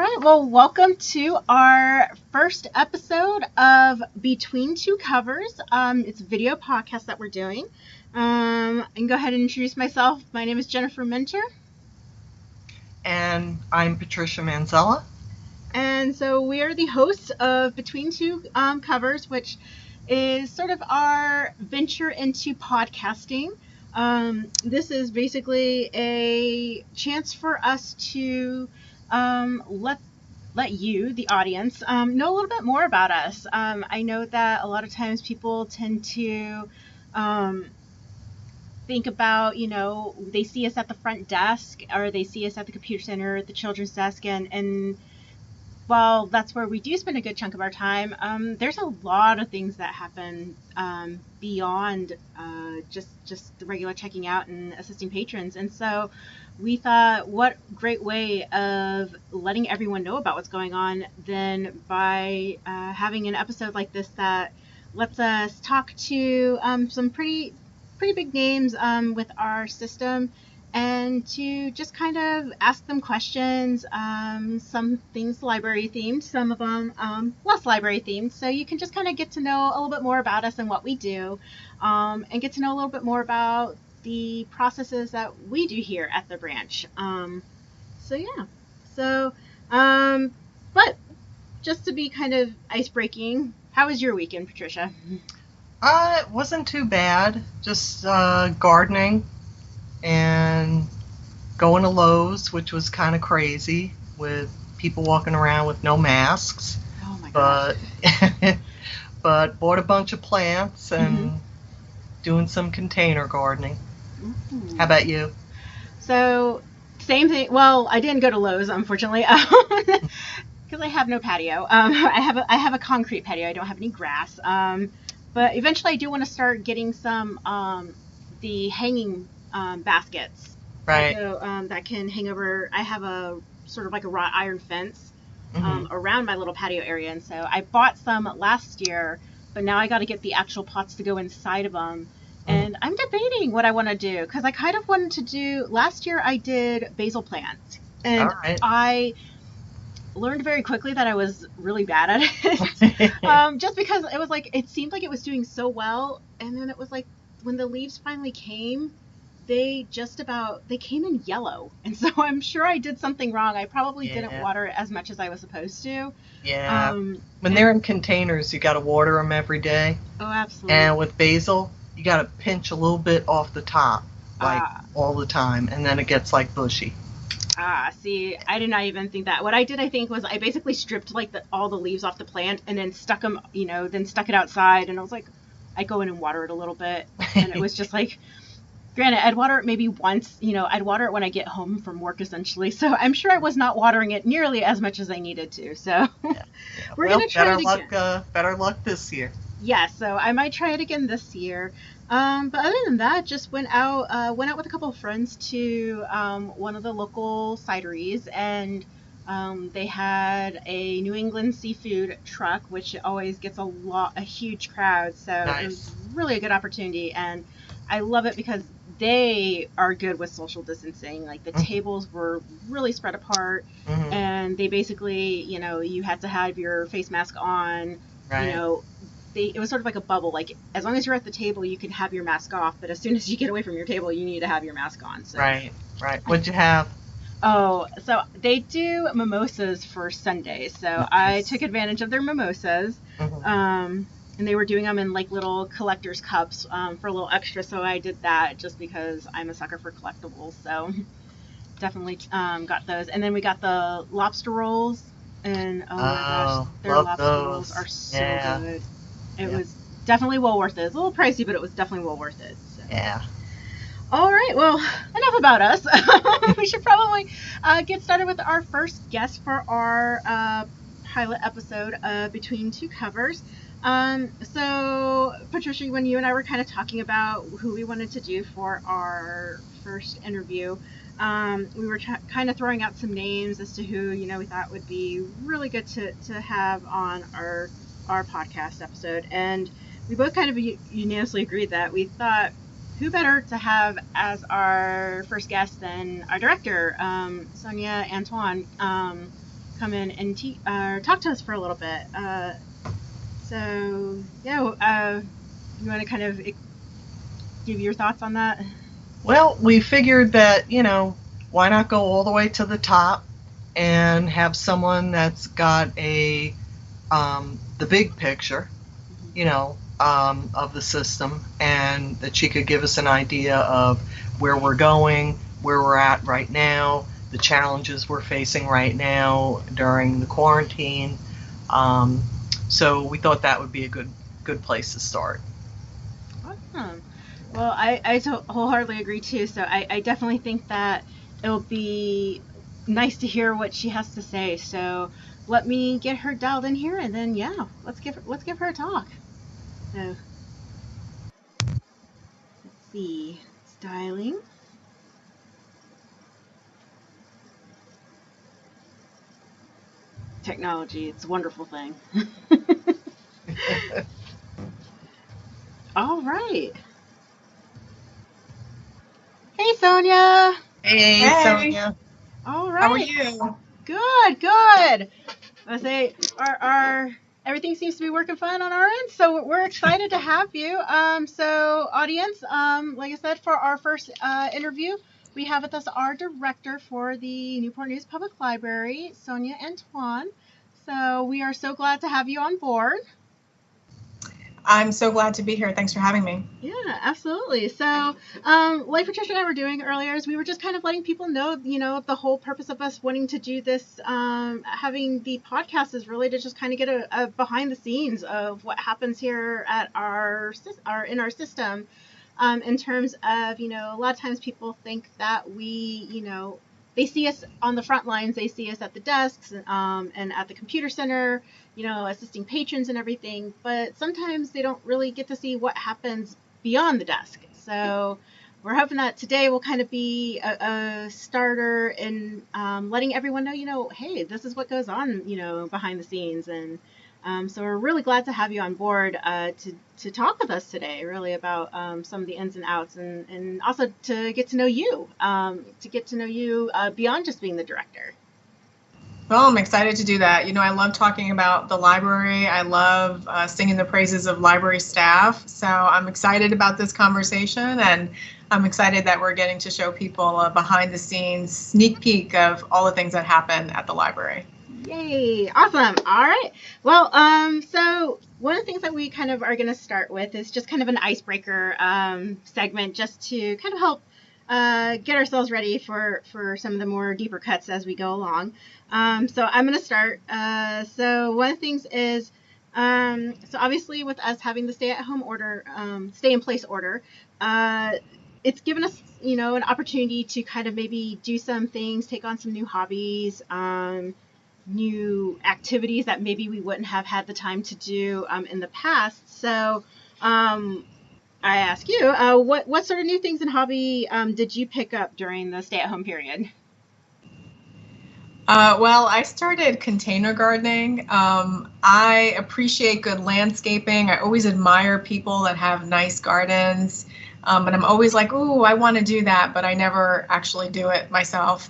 right, well, welcome to our first episode of Between Two Covers. It's a video podcast that we're doing. I can go ahead and introduce myself. My name is Jennifer Minter. And I'm Patricia Manzella. And so we are the hosts of Between Two Covers, which is sort of our venture into podcasting. This is basically a chance for us to let you, the audience, know a little bit more about us. I know that a lot of times people tend to think about, they see us at the front desk or they see us at the computer center, at the children's desk, and while that's where we do spend a good chunk of our time, there's a lot of things that happen beyond just the regular checking out and assisting patrons. And so we thought, what great way of letting everyone know about what's going on than by having an episode like this that lets us talk to some pretty big names with our system, and to just kind of ask them questions, some things library themed, some of them less library themed, so you can just kind of get to know a little bit more about us and what we do, and get to know a little bit more about the processes that we do here at the branch. But just to be kind of ice-breaking, how was your weekend, Patricia? It wasn't too bad, just gardening and going to Lowe's, which was kind of crazy with people walking around with no masks. Oh my gosh. But bought a bunch of plants and doing some container gardening. How about you? So, same thing. Well, I didn't go to Lowe's, unfortunately, because I have no patio. I have a concrete patio. I don't have any grass. But eventually, I do want to start getting some the hanging baskets. Right. So that can hang over. I have a sort of like a wrought iron fence around my little patio area, and so I bought some last year, but now I got to get the actual pots to go inside of them. And I'm debating what I want to do, because I kind of wanted to do, last year I did basil plants, and I learned very quickly that I was really bad at it. Just because it was like, it seemed like it was doing so well, and then it was like, when the leaves finally came, they came in yellow, and so I'm sure I did something wrong. I probably didn't water it as much as I was supposed to. Yeah. When they're in containers, you got to water them every day. Oh, absolutely. And with basil, you got to pinch a little bit off the top, all the time, and then it gets like bushy. See, I did not even think that. What I did, I think, was I basically stripped like all the leaves off the plant and then stuck them, then stuck it outside, and I was like, I'd go in and water it a little bit, and it was just like, granted, I'd water it maybe once, I'd water it when I get home from work, essentially, so I'm sure I was not watering it nearly as much as I needed to, so we're going to try it again. Better luck this year. Yeah, so I might try it again this year. But other than that, just went out with a couple of friends to one of the local cideries, and they had a New England seafood truck, which always gets a huge crowd. So It was really a good opportunity, and I love it because they are good with social distancing. Like the tables were really spread apart, and they basically, you had to have your face mask on, it was sort of like a bubble. Like, as long as you're at the table, you can have your mask off, but as soon as you get away from your table, you need to have your mask on. So. Right. What'd you have? Oh, so they do mimosas for Sunday. So I took advantage of their mimosas. And they were doing them in like little collector's cups for a little extra. So I did that just because I'm a sucker for collectibles. So definitely got those. And then we got the lobster rolls. And oh my gosh, their lobster rolls are so good. It was definitely well worth it. It's a little pricey, but it was definitely well worth it. So. Yeah. All right. Well, enough about us. We should probably get started with our first guest for our pilot episode of Between Two Covers. So, Patricia, when you and I were kind of talking about who we wanted to do for our first interview, we were kind of throwing out some names as to who, we thought would be really good to have on our podcast episode, and we both kind of unanimously agreed that we thought, who better to have as our first guest than our director, Sonia Antoine, come in and talk to us for a little bit. So yeah, you want to kind of give your thoughts on that? Well, we figured that, why not go all the way to the top and have someone that's got the big picture, of the system, and that she could give us an idea of where we're going, where we're at right now, the challenges we're facing right now during the quarantine. So we thought that would be a good place to start. Awesome. Well, I wholeheartedly agree too. So I definitely think that it'll be nice to hear what she has to say. So let me get her dialed in here, and then let's give her a talk. So let's see, it's dialing. Technology, it's a wonderful thing. All right. Hey, Sonia. Hey, Sonia. All right. How are you? Good. I say our everything seems to be working fine on our end, so we're excited to have you. So audience, like I said, for our first interview, we have with us our director for the Newport News Public Library, Sonia Antoine. So we are so glad to have you on board. I'm so glad to be here. Thanks for having me. Yeah, absolutely. So, like Patricia and I were doing earlier, is we were just kind of letting people know, the whole purpose of us wanting to do this, having the podcast is really to just kind of get a behind the scenes of what happens here at in our system, in terms of, a lot of times people think that we, they see us on the front lines, they see us at the desks, and at the computer center, assisting patrons and everything, but sometimes they don't really get to see what happens beyond the desk. So we're hoping that today will kind of be a starter in letting everyone know, hey, this is what goes on, behind the scenes. And so we're really glad to have you on board to talk with us today, really about some of the ins and outs, and also to get to know you, beyond just being the director. Well, I'm excited to do that. I love talking about the library. I love singing the praises of library staff. So I'm excited about this conversation, and I'm excited that we're getting to show people a behind the scenes sneak peek of all the things that happen at the library. Yay! Awesome. All right. Well, so one of the things that we kind of are going to start with is just kind of an icebreaker segment, just to kind of help get ourselves ready for some of the more deeper cuts as we go along. So I'm going to start. So one of the things is, so obviously with us having the stay-at-home order, stay-in-place order, it's given us, an opportunity to kind of maybe do some things, take on some new hobbies, new activities that maybe we wouldn't have had the time to do in the past. So I ask you, what sort of new things and hobby did you pick up during the stay-at-home period? Well, I started container gardening. I appreciate good landscaping. I always admire people that have nice gardens, but I'm always like, ooh, I want to do that, but I never actually do it myself.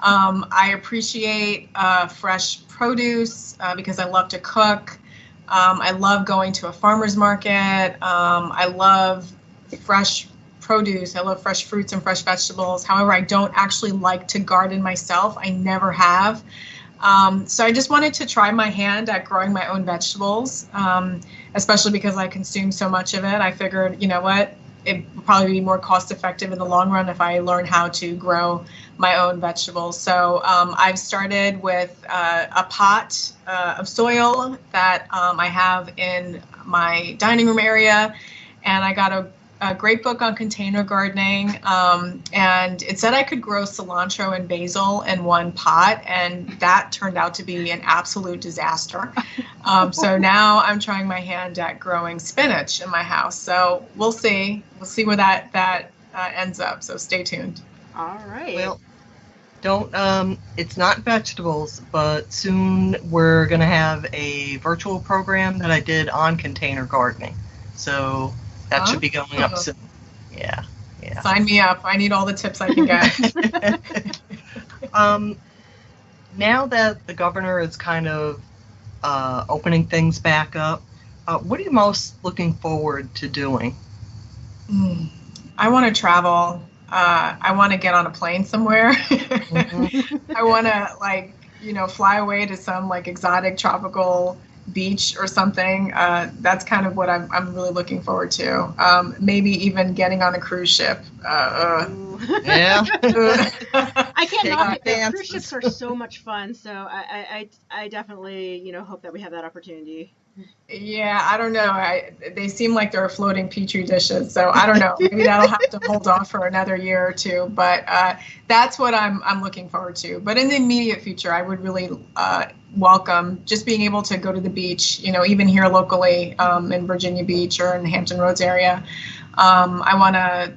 I appreciate fresh produce because I love to cook. I love going to a farmer's market. I love fresh produce. I love fresh fruits and fresh vegetables. However, I don't actually like to garden myself. I never have. So I just wanted to try my hand at growing my own vegetables, especially because I consume so much of it. I figured, it would probably be more cost effective in the long run if I learn how to grow my own vegetables. So I've started with a pot of soil that I have in my dining room area, and I got a great book on container gardening, and it said I could grow cilantro and basil in one pot, and that turned out to be an absolute disaster. So now I'm trying my hand at growing spinach in my house. So we'll see where that ends up. So stay tuned. All right. Well, it's not vegetables, but soon we're going to have a virtual program that I did on container gardening. So that should be going up soon. Yeah. Sign me up. I need all the tips I can get. Now that the governor is kind of opening things back up, what are you most looking forward to doing? I want to travel. I want to get on a plane somewhere. I want to fly away to some like exotic tropical beach or something. That's kind of what I'm really looking forward to. Maybe even getting on a cruise ship. Yeah. I can't knock it though. Chances. Cruise ships are so much fun, so I definitely hope that we have that opportunity. Yeah, I don't know. They seem like they're floating petri dishes, so I don't know. Maybe that'll have to hold off for another year or two. But that's what I'm looking forward to. But in the immediate future, I would really welcome just being able to go to the beach. Even here locally in Virginia Beach or in the Hampton Roads area. I want to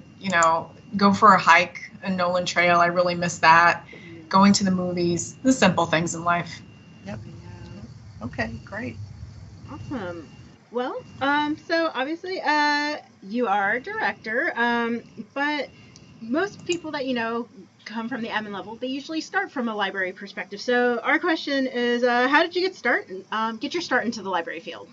go for a hike in Nolan Trail. I really miss that. Going to the movies, the simple things in life. Yep. Okay, great. Awesome. Well, so obviously, you are a director, but most people that come from the admin level, they usually start from a library perspective. So our question is, how did you get your start into the library field?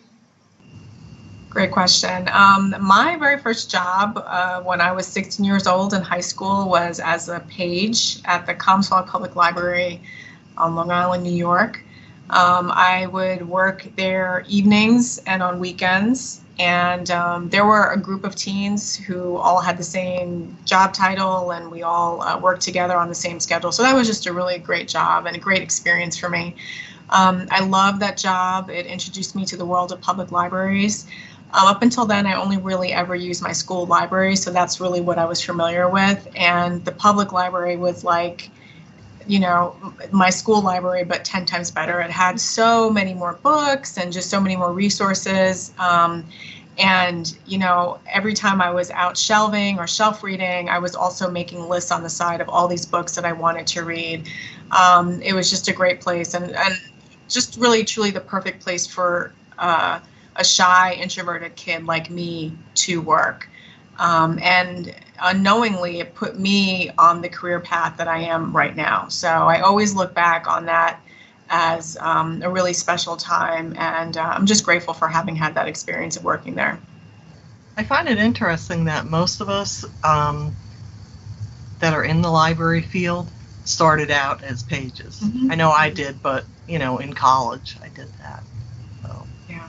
Great question. My very first job when I was 16 years old in high school was as a page at the Comstock Public Library on Long Island, New York. I would work there evenings and on weekends, and there were a group of teens who all had the same job title, and we all worked together on the same schedule. So that was just a really great job and a great experience for me. I loved that job. It introduced me to the world of public libraries. Up until then, I only really ever used my school library, so that's really what I was familiar with. And the public library was like, my school library, but 10 times better. It had so many more books and just so many more resources. And every time I was out shelving or shelf reading, I was also making lists on the side of all these books that I wanted to read. It was just a great place and just really, truly the perfect place for a shy, introverted kid like me to work. And unknowingly, it put me on the career path that I am right now. So I always look back on that as a really special time. And I'm just grateful for having had that experience of working there. I find it interesting that most of us that are in the library field started out as pages. Mm-hmm. I know I did, but, in college I did that. So, yeah.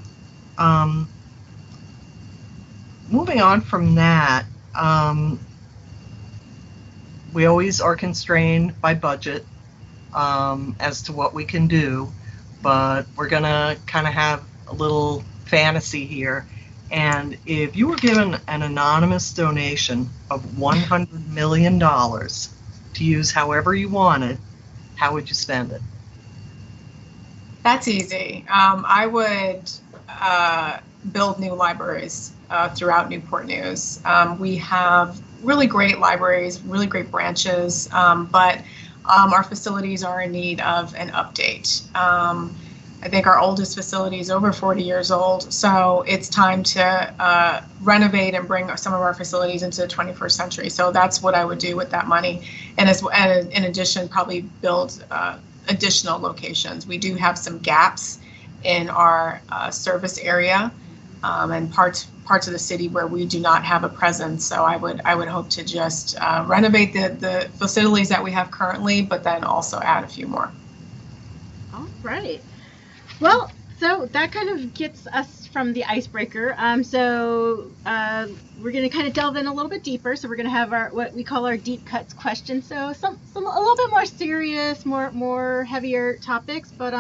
Moving on from that, we always are constrained by budget as to what we can do, but we're going to kind of have a little fantasy here. And if you were given an anonymous donation of $100 million to use however you wanted, how would you spend it? That's easy. I would build new libraries throughout Newport News. We have really great libraries, really great branches, but our facilities are in need of an update. I think our oldest facility is over 40 years old, so it's time to renovate and bring some of our facilities into the 21st century. So that's what I would do with that money. And in addition, probably build additional locations. We do have some gaps in our service area and parts of the city where we do not have a presence. So I would hope to just renovate the facilities that we have currently, but then also add a few more. All right. Well, so that kind of gets us from the icebreaker. So we're going to kind of delve in a little bit deeper. So we're going to have our what we call our deep cuts questions. So some a little bit more serious, more heavier topics, but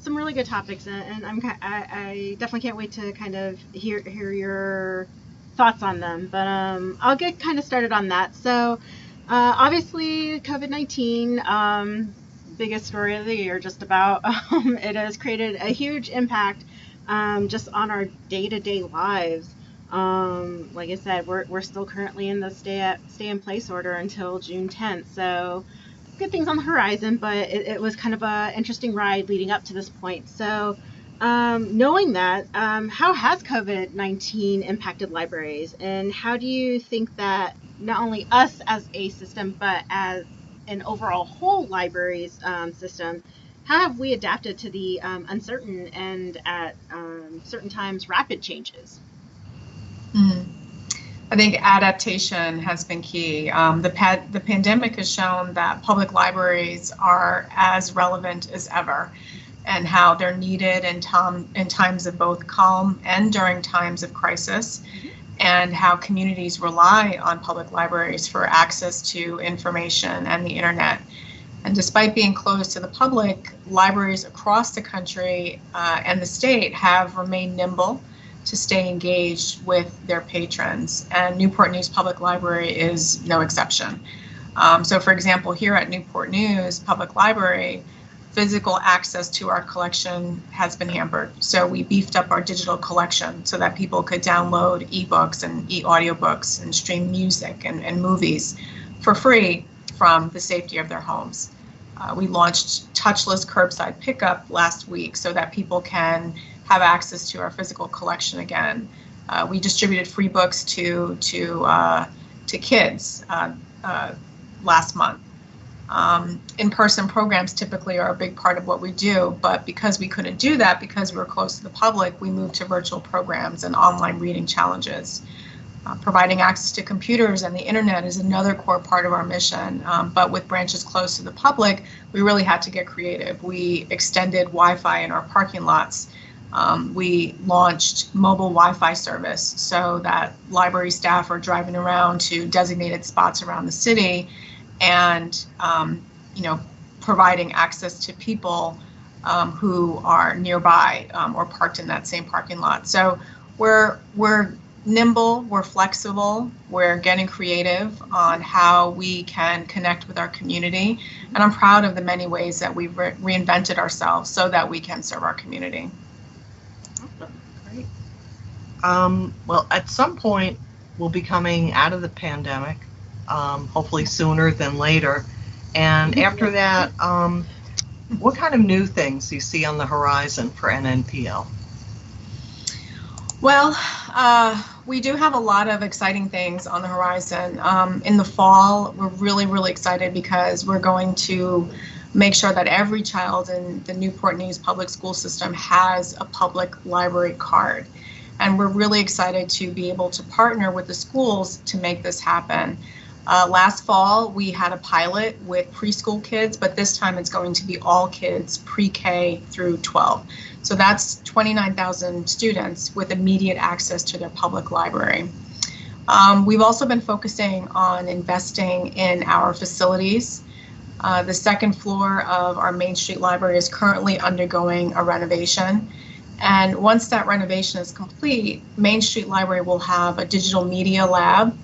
some really good topics. And I definitely can't wait to kind of hear your thoughts on them. But I'll get kind of started on that. So obviously COVID-19. Biggest story of the year just about. It has created a huge impact just on our day-to-day lives. Like I said, we're still currently in the stay in place order until June 10th, so good things on the horizon, but it was kind of a interesting ride leading up to this point. So knowing that, how has COVID-19 impacted libraries, and how do you think that not only us as a system, but as an overall whole libraries system how have we adapted to the uncertain and at certain times rapid changes? Mm-hmm. I think adaptation has been key. The pandemic has shown that public libraries are as relevant as ever, and how they're needed in times of both calm and during times of crisis, and how communities rely on public libraries for access to information and the internet. And despite being closed to the public, libraries across the country and the state have remained nimble to stay engaged with their patrons. And Newport News Public Library is no exception. So for example, here at Newport News Public Library, physical access to our collection has been hampered. So we beefed up our digital collection so that people could download ebooks and e-audiobooks and stream music and movies for free from the safety of their homes. We launched touchless curbside pickup last week so that people can have access to our physical collection again. We distributed free books to kids last month. In-person programs typically are a big part of what we do, but because we couldn't do that, because we were close to the public, we moved to virtual programs and online reading challenges. Providing access to computers and the internet is another core part of our mission, but with branches closed to the public, we really had to get creative. We extended Wi-Fi in our parking lots. We launched mobile Wi-Fi service so that library staff are driving around to designated spots around the city and providing access to people who are nearby or parked in that same parking lot. So we're nimble, we're flexible, we're getting creative on how we can connect with our community. And I'm proud of the many ways that we've reinvented ourselves so that we can serve our community. Great. Well, at some point, we'll be coming out of the pandemic, hopefully sooner than later. And after that, what kind of new things do you see on the horizon for NNPL? Well, we do have a lot of exciting things on the horizon. In the fall, we're really, really excited because we're going to make sure that every child in the Newport News public school system has a public library card. And we're really excited to be able to partner with the schools to make this happen. Last fall, we had a pilot with preschool kids, but this time it's going to be all kids pre-K through 12. So that's 29,000 students with immediate access to their public library. We've also been focusing on investing in our facilities. The second floor of our Main Street Library is currently undergoing a renovation. And once that renovation is complete, Main Street Library will have a digital media lab,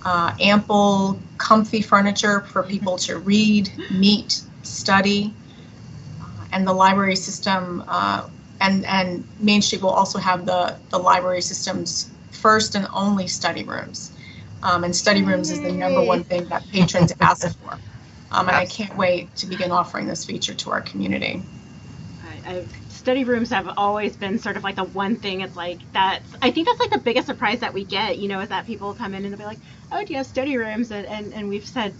ample, comfy furniture for people to read, meet, study, and the library system, and Main Street will also have the library system's first and only study rooms. And study rooms is the #1 thing that patrons ask for. And I can't wait to begin offering this feature to our community. Study rooms have always been sort of like the one thing. It's like I think that's like the biggest surprise that we get, is that people come in and they'll be like, oh, do you have study rooms? And we've said,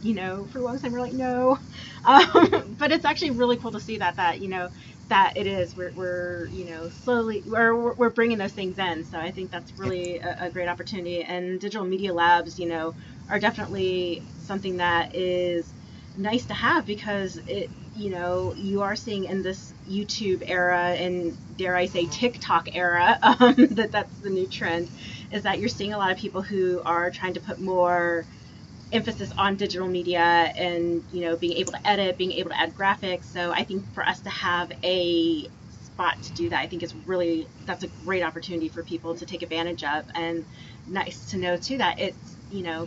for a long time, we're like, no. But it's actually really cool to see that it is, we're slowly, we're bringing those things in. So I think that's really a great opportunity. And digital media labs, are definitely something that is nice to have because you are seeing in this YouTube era and dare I say TikTok era, that's the new trend, is that you're seeing a lot of people who are trying to put more emphasis on digital media and being able to edit, being able to add graphics. So I think for us to have a spot to do that, I think that's a great opportunity for people to take advantage of. And nice to know too that it's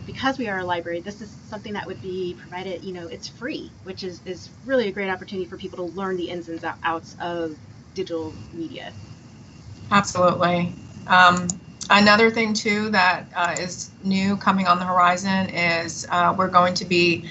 because we are a library, this is something that would be provided, it's free, which is really a great opportunity for people to learn the ins and outs of digital media. Absolutely. Another thing too that is new coming on the horizon is we're going to be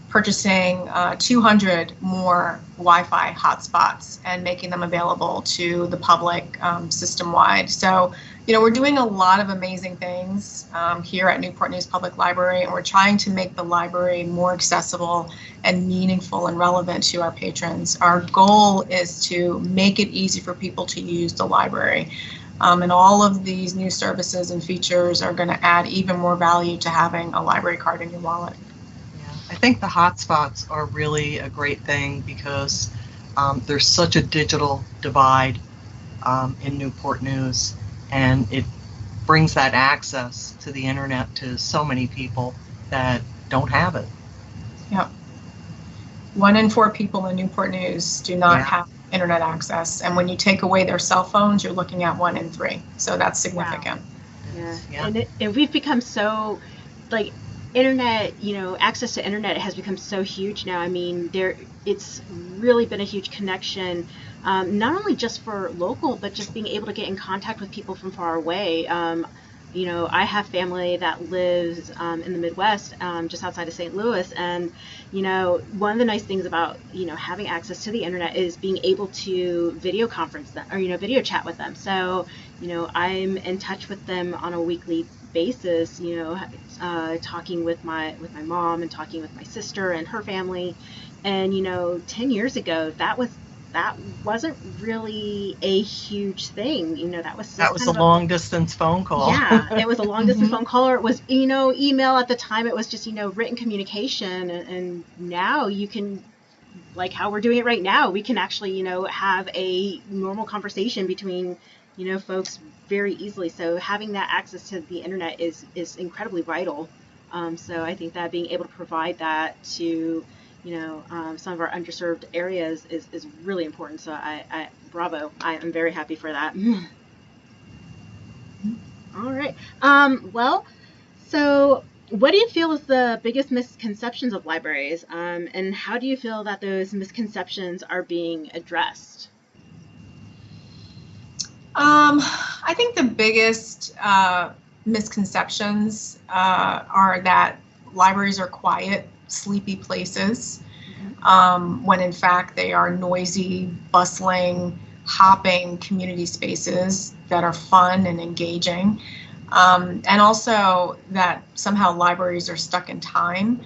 purchasing 200 more Wi-Fi hotspots and making them available to the public system-wide. So, we're doing a lot of amazing things here at Newport News Public Library, and we're trying to make the library more accessible and meaningful and relevant to our patrons. Our goal is to make it easy for people to use the library. And all of these new services and features are going to add even more value to having a library card in your wallet. I think the hotspots are really a great thing because there's such a digital divide in Newport News, and it brings that access to the internet to so many people that don't have it. Yep. 1 in 4 people in Newport News do not have internet access, and when you take away their cell phones, you're looking at 1 in 3. So that's significant. Wow. Yeah. And we've become so, like, internet, access to internet has become so huge now. I mean, it's really been a huge connection, not only just for local, but just being able to get in contact with people from far away. I have family that lives in the Midwest, just outside of St. Louis, and one of the nice things about having access to the internet is being able to video conference them or video chat with them. So I'm in touch with them on a weekly basis, talking with my mom and talking with my sister and her family. And 10 years ago, that wasn't really a huge thing. That was a long distance phone call. Yeah, it was a long distance phone call, or it was email. At the time, it was just written communication, and now you can, like how we're doing it right now, we can actually have a normal conversation between folks very easily. So having that access to the internet is incredibly vital. So I think that being able to provide that to some of our underserved areas is really important. So I bravo. I am very happy for that. All right. Well, so what do you feel is the biggest misconceptions of libraries? And how do you feel that those misconceptions are being addressed? I think the biggest misconceptions are that libraries are quiet, sleepy places, when in fact they are noisy, bustling, hopping community spaces that are fun and engaging. And also that somehow libraries are stuck in time,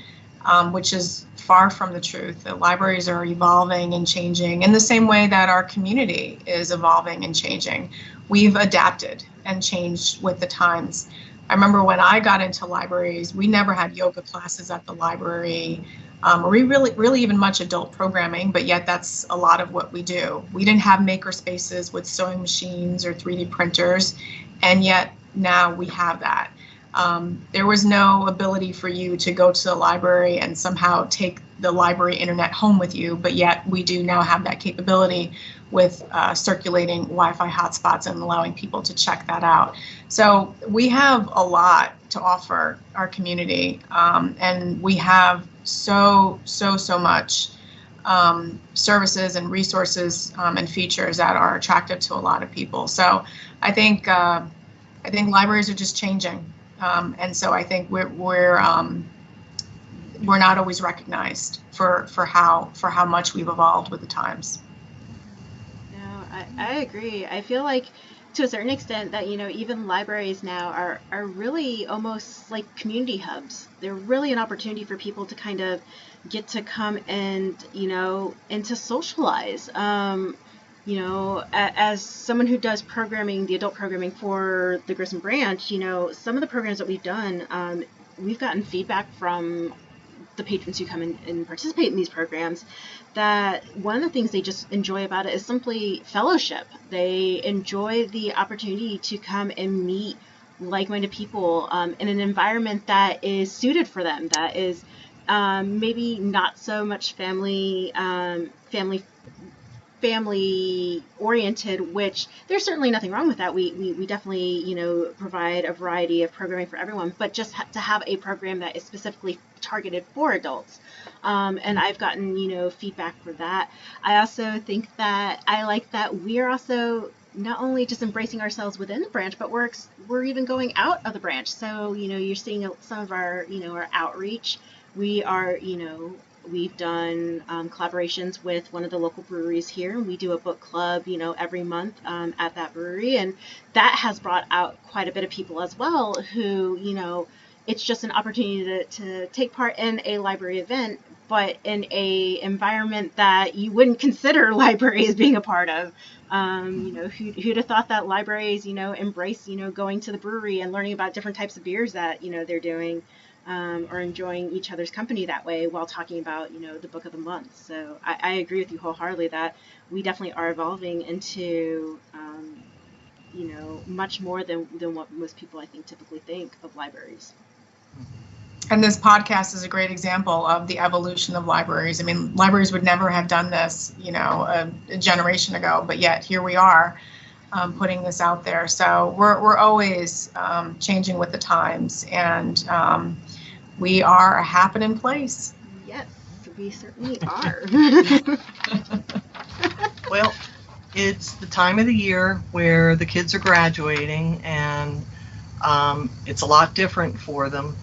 which is far from the truth. The libraries are evolving and changing in the same way that our community is evolving and changing. We've adapted and changed with the times. I remember when I got into libraries, we never had yoga classes at the library, or we really even much adult programming, but yet that's a lot of what we do. We didn't have maker spaces with sewing machines or 3D printers, and yet now we have that. There was no ability for you to go to the library and somehow take the library internet home with you, but yet we do now have that capability with circulating Wi-Fi hotspots and allowing people to check that out. So we have a lot to offer our community, and we have so much services and resources and features that are attractive to a lot of people. So I think libraries are just changing, and so I think we're not always recognized for how much we've evolved with the times. No, I agree. I feel like to a certain extent that even libraries now are really almost like community hubs. They're really an opportunity for people to kind of get to come and and to socialize. As someone who does programming, the adult programming for the Grissom branch, some of the programs that we've done, we've gotten feedback from the patrons who come in and participate in these programs that one of the things they just enjoy about it is simply fellowship. They enjoy the opportunity to come and meet like-minded people in an environment that is suited for them, that is maybe not so much family oriented, which there's certainly nothing wrong with that. We definitely provide a variety of programming for everyone, but just to have a program that is specifically targeted for adults, and I've gotten feedback for that. I also think that I like that we are also not only just embracing ourselves within the branch, but we're even going out of the branch. So you're seeing some of our our outreach. We are We've done collaborations with one of the local breweries here. We do a book club, every month at that brewery, and that has brought out quite a bit of people as well who, it's just an opportunity to take part in a library event, but in a environment that you wouldn't consider library as being a part of. Who'd have thought that libraries, embrace, going to the brewery and learning about different types of beers that, they're doing, or enjoying each other's company that way while talking about, the book of the month. So I agree with you wholeheartedly that we definitely are evolving into, much more than what most people, I think, typically think of libraries. And this podcast is a great example of the evolution of libraries. I mean, libraries would never have done this, a generation ago, but yet here we are putting this out there. So we're always changing with the times, and we are a happening place. Yes, we certainly are. Well, it's the time of the year where the kids are graduating, and it's a lot different for them.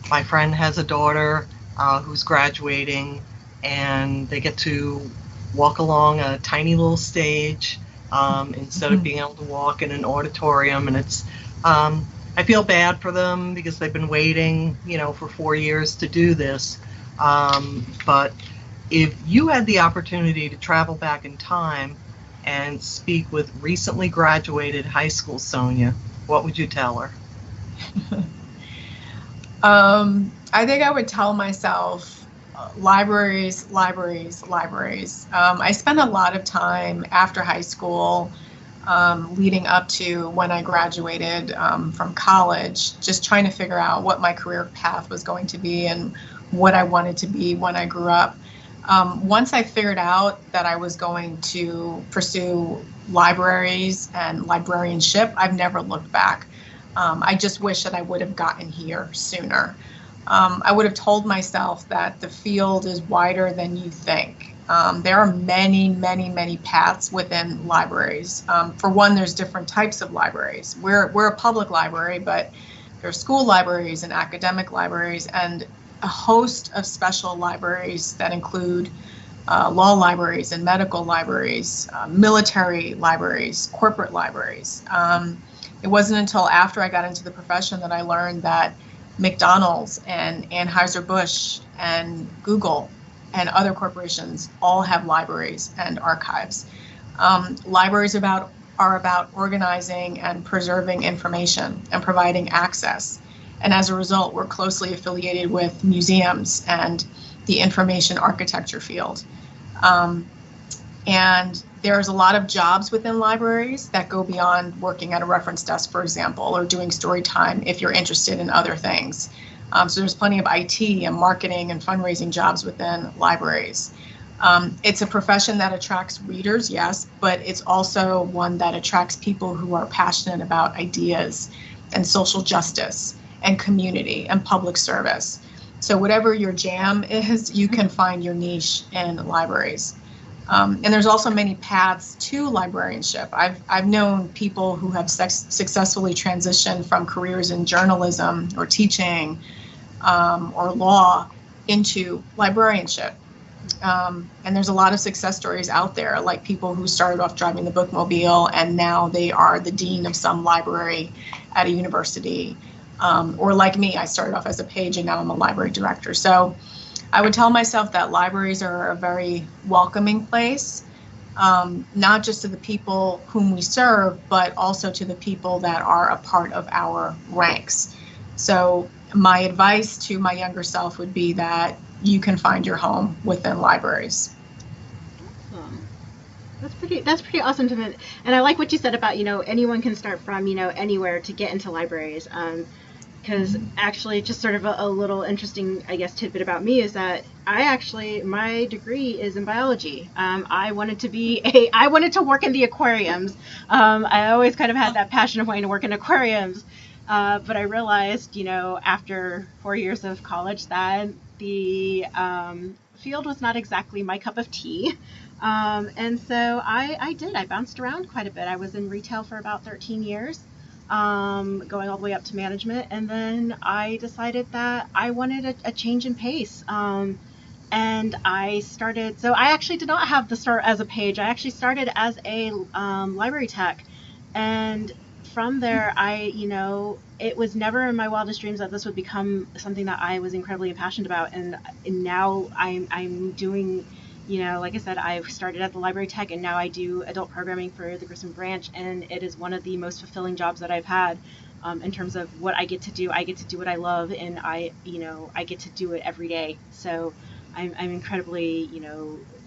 My friend has a daughter who's graduating, and they get to walk along a tiny little stage instead of being able to walk in an auditorium. And it's, I feel bad for them because they've been waiting, for 4 years to do this. But if you had the opportunity to travel back in time and speak with recently graduated high school Sonia, what would you tell her? I think I would tell myself libraries. I spent a lot of time after high school, leading up to when I graduated from college, just trying to figure out what my career path was going to be and what I wanted to be when I grew up. Once I figured out that I was going to pursue libraries and librarianship, I've never looked back. I just wish that I would have gotten here sooner. I would have told myself that the field is wider than you think. There are many paths within libraries. For one, there's different types of libraries. We're a public library, but there are school libraries and academic libraries and a host of special libraries that include law libraries and medical libraries, military libraries, corporate libraries. It wasn't until after I got into the profession that I learned that McDonald's and Anheuser-Busch and Google and other corporations all have libraries and archives. Libraries are about organizing and preserving information and providing access. And as a result, we're closely affiliated with museums and the information architecture field. And there's a lot of jobs within libraries that go beyond working at a reference desk, for example, or doing story time if you're interested in other things. So there's plenty of IT and marketing and fundraising jobs within libraries. It's a profession that attracts readers, yes, but it's also one that attracts people who are passionate about ideas and social justice and community and public service. So whatever your jam is, you can find your niche in libraries. And there's also many paths to librarianship. I've known people who have successfully transitioned from careers in journalism or teaching or law into librarianship. And there's a lot of success stories out there, like people who started off driving the bookmobile and now they are the dean of some library at a university. Or like me, I started off as a page and now I'm a library director. So I would tell myself that libraries are a very welcoming place, not just to the people whom we serve, but also to the people that are a part of our ranks. So my advice to my younger self would be that you can find your home within libraries. Awesome. That's pretty awesome to me. And I like what you said about, anyone can start from, anywhere to get into libraries. Because actually, just sort of a little interesting, I guess, tidbit about me is that my degree is in biology. I wanted to work in the aquariums. I always kind of had that passion of wanting to work in aquariums. But I realized, after 4 years of college that the field was not exactly my cup of tea. And so I bounced around quite a bit. I was in retail for about 13 years. going all the way up to management. And then I decided that I wanted a change in pace. And I started, so I actually did not have the start as a page. I actually started as a library tech. And from there, it was never in my wildest dreams that this would become something that I was incredibly passionate about. And now I'm doing, like I said, I started at the library tech, and now I do adult programming for the Grissom branch, and it is one of the most fulfilling jobs that I've had. In terms of what I get to do. I get to do what I love, and I get to do it every day. So I'm incredibly,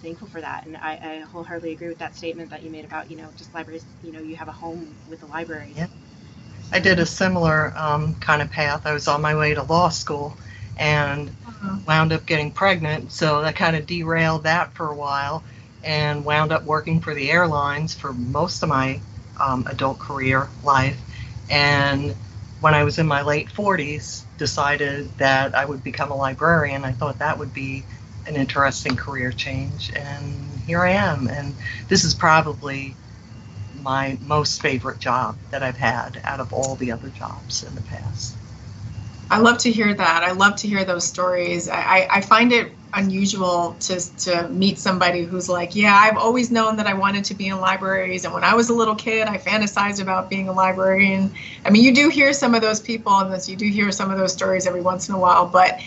thankful for that. And I wholeheartedly agree with that statement that you made about, just libraries, you have a home with the library. Yeah. I did a similar kind of path. I was on my way to law school and wound up getting pregnant. So that kind of derailed that for a while, and wound up working for the airlines for most of my adult career life. And when I was in my late 40s, decided that I would become a librarian. I thought that would be an interesting career change, and here I am. And this is probably my most favorite job that I've had out of all the other jobs in the past. I love to hear that. I love to hear those stories. I find it unusual to meet somebody who's like, yeah, I've always known that I wanted to be in libraries. And when I was a little kid, I fantasized about being a librarian. I mean, you do hear some of those people, and you do hear some of those stories every once in a while, but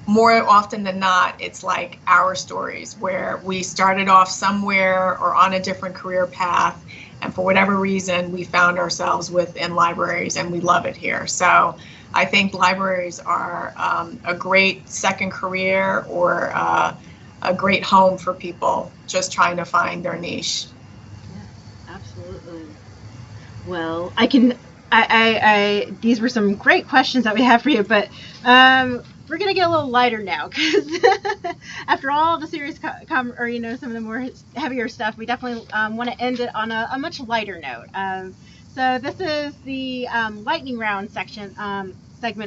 more often than not, it's like our stories where we started off somewhere or on a different career path, and for whatever reason, we found ourselves within libraries, and we love it here. So I think libraries are a great second career, or a great home for people just trying to find their niche. Yeah, absolutely. Well, these were some great questions that we have for you, but we're gonna get a little lighter now, because after all the serious some of the more heavier stuff, we definitely want to end it on a much lighter note. So this is the lightning round segment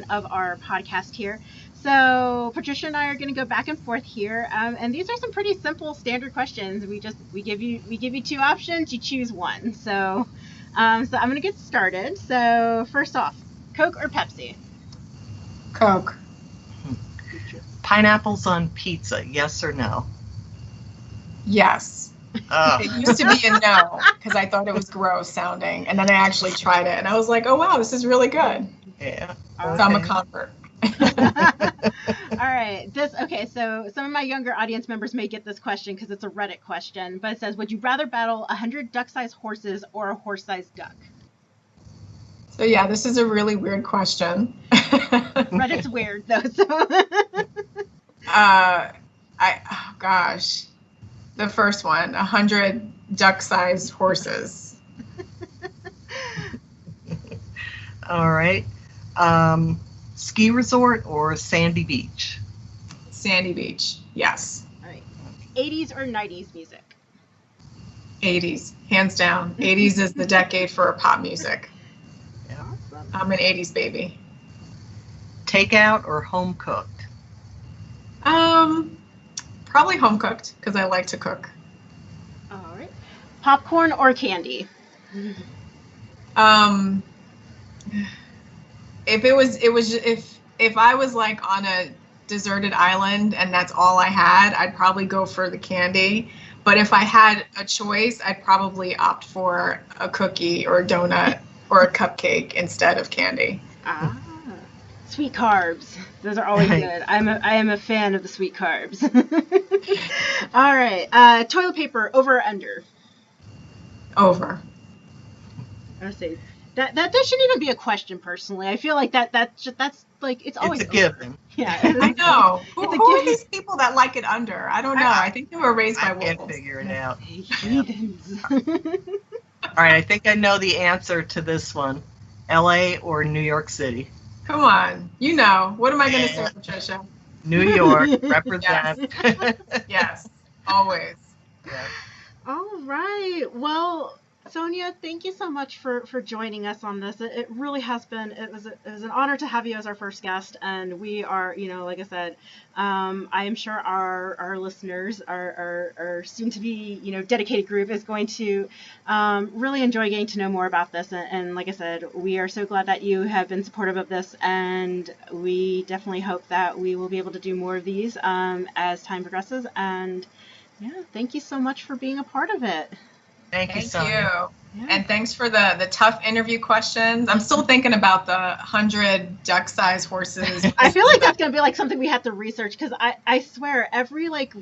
of our podcast here. So Patricia and I are going to go back and forth here, and these are some pretty simple standard questions. We give you two options, you choose one. So I'm going to get started. So first off, Coke or Pepsi? Coke. Pineapples on pizza, yes or no? Yes. It used to be a no, because I thought it was gross sounding, and then I actually tried it, and I was like, oh wow, this is really good. Yeah. So I'm a convert. All right. So some of my younger audience members may get this question because it's a Reddit question, but it says, would you rather battle 100 duck-sized horses or a horse-sized duck? So yeah, this is a really weird question. Reddit's weird though. So. Oh gosh, the first one, 100 duck-sized horses. All right. Ski resort or sandy beach? Sandy Beach, yes. All right. 80s or 90s music? 80s, hands down. 80s is the decade for pop music. Yeah. Awesome. I'm an 80s baby. Takeout or home cooked? Probably home cooked, because I like to cook. All right. Popcorn or candy? If I was like on a deserted island and that's all I had, I'd probably go for the candy. But if I had a choice, I'd probably opt for a cookie or a donut or a cupcake instead of candy. Ah, sweet carbs. Those are always good. I am a fan of the sweet carbs. All right. Toilet paper, over or under? Over. I say that shouldn't even be a question. Personally, I feel like that's like it's always a given. Yeah, I know. Who are these people that like it under? I don't know. I think they were raised by wolves. I can't figure it out. Heathens. All right, I think I know the answer to this one. LA or New York City? Come on. You know. What am I going to say, Patricia? New York, represent. Yes, always. Yeah. All right. Well, Sonia, thank you so much for joining us on this. It really has been, it was an honor to have you as our first guest, and we are, like I said, I am sure our listeners, our soon to be, dedicated group is going to really enjoy getting to know more about this. And like I said, we are so glad that you have been supportive of this, and we definitely hope that we will be able to do more of these as time progresses. And yeah, thank you so much for being a part of it. Thank you, Thank Sonia. you. Yeah. And thanks for the tough interview questions. I'm still thinking about the 100 duck-sized horses. I feel like that's going to be like something we have to research, because I swear every AMA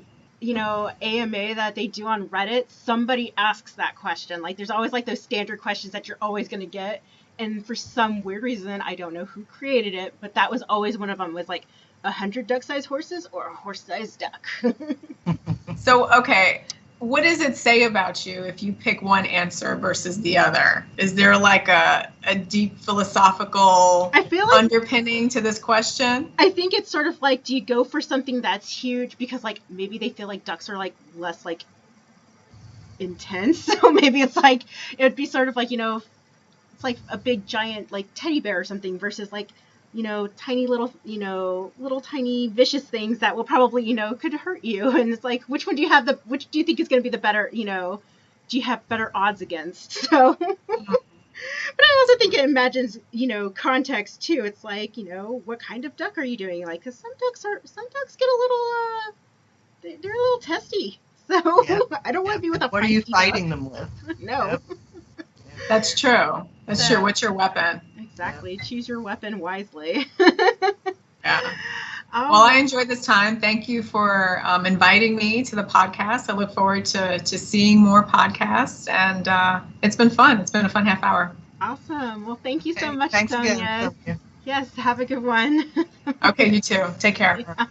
that they do on Reddit, somebody asks that question. Like there's always like those standard questions that you're always going to get. And for some weird reason, I don't know who created it, but that was always one of them, was like 100 duck-sized horses or a horse-sized duck. So, okay. What does it say about you if you pick one answer versus the other? Is there like a deep philosophical underpinning to this question? I think it's sort of like, do you go for something that's huge because like maybe they feel like ducks are like less like intense? So maybe it's like, it would be sort of like, it's like a big giant like teddy bear or something versus like, tiny little, little tiny vicious things that will probably, could hurt you. And it's like, which do you think is going to be the better, do you have better odds against? So, but I also think it imagines, context too. It's like, what kind of duck are you doing? Like, cause some ducks get a little, they're a little testy. So yeah. I don't want to be with a What are you fighting them with? No. Yep. That's true. That's true. What's your weapon? Exactly. Yeah. Choose your weapon wisely. Yeah. Well, I enjoyed this time. Thank you for inviting me to the podcast. I look forward to seeing more podcasts, and it's been fun. It's been a fun half hour. Awesome. Well, thank you so much, Thanks Sonia. Again. Yes, have a good one. Okay, you too. Take care. Yeah.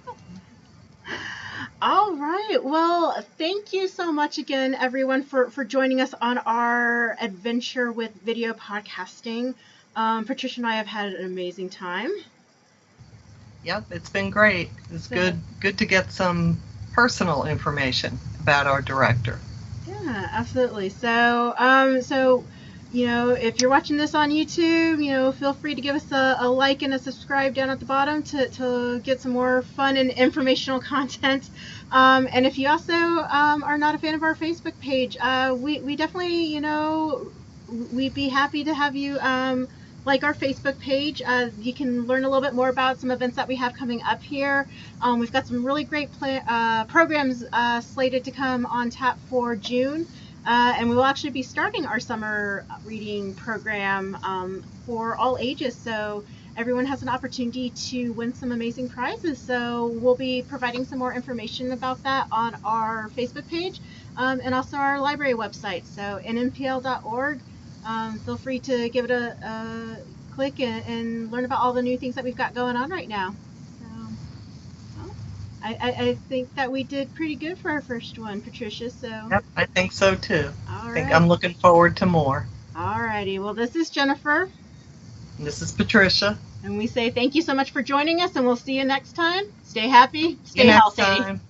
All right. Well, thank you so much again, everyone, for joining us on our adventure with video podcasting. Patricia and I have had an amazing time. Yep, it's been great. It's good to get some personal information about our director. Yeah, absolutely. So, if you're watching this on YouTube, feel free to give us a like and a subscribe down at the bottom to get some more fun and informational content. And if you also are not a fan of our Facebook page, we definitely, we'd be happy to have you like our Facebook page. You can learn a little bit more about some events that we have coming up here. We've got some really great programs slated to come on tap for June. And we will actually be starting our summer reading program for all ages. So everyone has an opportunity to win some amazing prizes. So we'll be providing some more information about that on our Facebook page and also our library website. So NNPL.org. Feel free to give it a click and learn about all the new things that we've got going on right now. I think that we did pretty good for our first one, Patricia. So yep, I think so too. All right. I'm looking forward to more. All righty. Well, this is Jennifer. And this is Patricia. And we say thank you so much for joining us, and we'll see you next time. Stay happy, stay next healthy. Time.